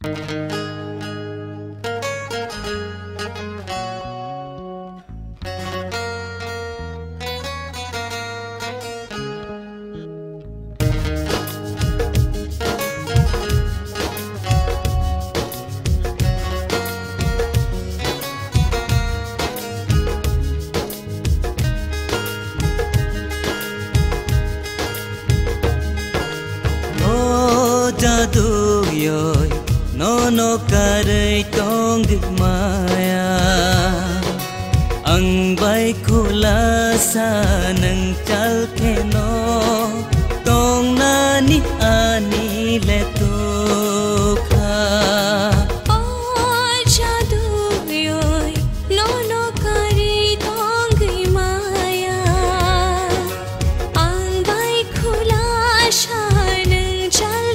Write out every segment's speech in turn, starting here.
Jadu yoy no karai tong maya ang bay khula sa nang chal ke no tong na ni ani le tu kha jadu yoy no karai tong maya ang bay khula sa nang chal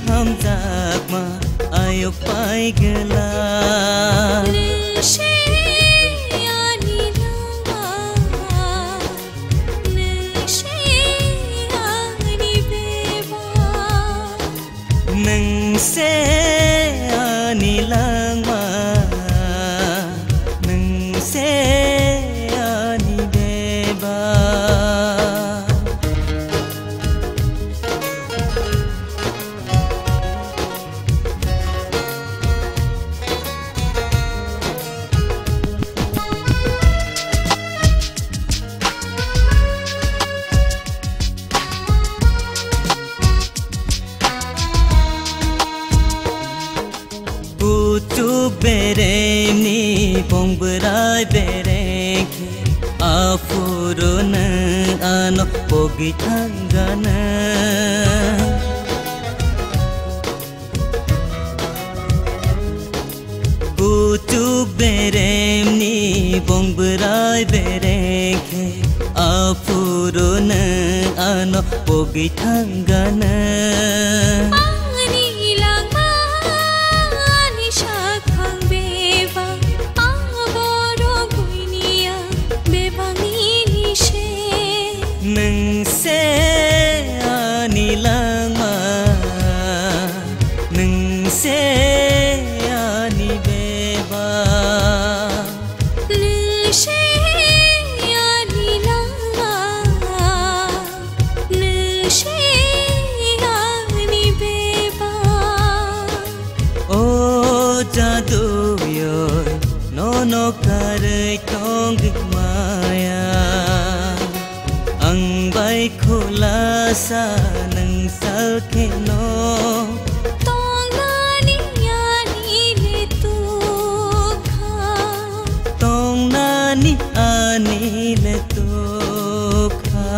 हम जाग मा आयो पाई गला nang se ani lama nang se ani beba tu bereni bong berai berengke afuruna ano pogi tanggana tu bereni bong berai berengke afuruna ano pogi tanggana nang se ani lama nang se ani beba nang se ani lama nang se ani beba oh jadu yoy no karai tong maya ang bay khula sa nang sal ke no tong na ni ani le tu kha tong na ni ani le tu kha